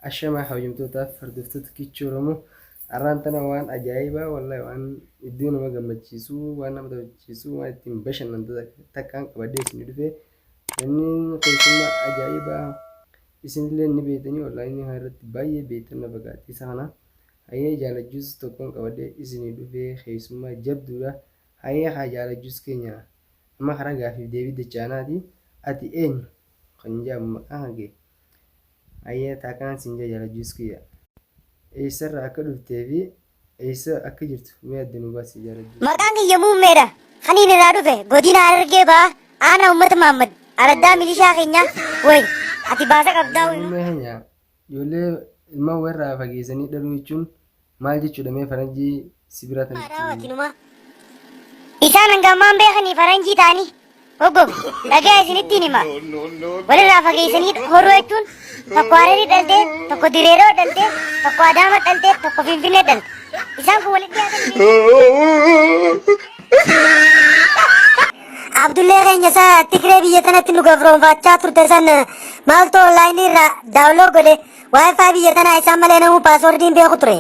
Ashama hawjumtoota fardiftoota kichuramu arrantana waan ajaa'iba wallahi waan iddoo nama gammachiisu waan nama taphachiisu waan ittiin bashannantu takkaan qabadee isin dhufee namni keessummaa ajaa'iba isinillee ni beektanii wallahi inni irratti baay'ee beektan fagaattii sana hayyee jaalajjuus tokkoon qabadee isin dhufee keessummaa jabduudha hayyee haa jaalajjuus keenya amma karaa gaafiif deebii dachaanaati ati eenyu kan jedhamu maqaan hagee hayyee taakaan siin jaalajjuus kiyya eessarraa akka dhuftee fi eessa akka jirtu mee adda nu baasii jaalajjuus. Maqaan kiyya muummeedha. Kan inni irraa dhufe godina Harargee ba'aa aanaa uummata Mahammad araddaa milishaa keenya wayi ati baasa qabdaa wayi. Muummee keenya ijoollee ilmaan warraa fageessanii dhaluu jechuun maal jechuudha mee faranjii sibira tanatti. Isaan hangamaan beekanii faranjii ta'anii hoggof dhagaa isinittiin hima. Walirraa fageessanii horuu jechuun tokko Hararii dhaltee, tokko Direeroo dhaltee, tokko Adaama dhaltee, tokko Finfinnee dhalte. Isaan kun walitti dhiyaatanii. Abdullee keenya isaa Tigree biyya kanatti nu gabroonfachaa turte san maaltu onlaayinii irraa daawunlood godhe waayifaa biyya tanaa isaan malee namuu paaswoordiin beeku ture.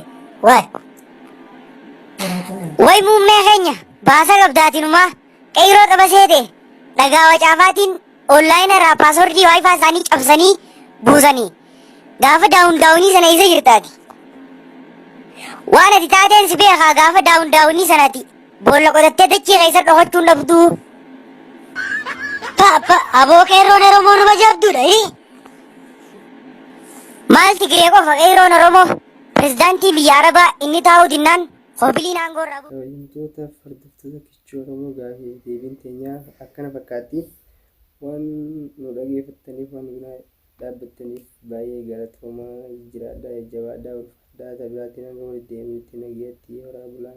Way muummee keenya baasa qabdaatinumaa qeyroo qaba seete dhagaa wacaafaatiin onlaayinii irraa paaswoordii waayifaa isaanii cabsanii buusanii gaafa daawunii sana isa jirtaati. Waan ati taateen si beekaa gaafa daawunii sanati boolla qotattee dachii keessa dhokachuun dhabduu. Papa aboo qeerroon Oromoo numa jabduudha. Maal Tigree qofa qeerroon Oromoo pirezidaantii biyya Arabaa inni taa'uu dinnaan hobiliin aangoo irraa bu'u. Hawjumtoota fardiftoota kichuu Oromoo gaafii deebiin teenyaa akkana fakkaatti waan nu dhageeffattaniif waan nu dhaabbattaniif baay'ee galatoomaa jiraadhaa jabaadhaa ulfaadhaa tabiraa walitti deemuutti nagayatti horaa bulaa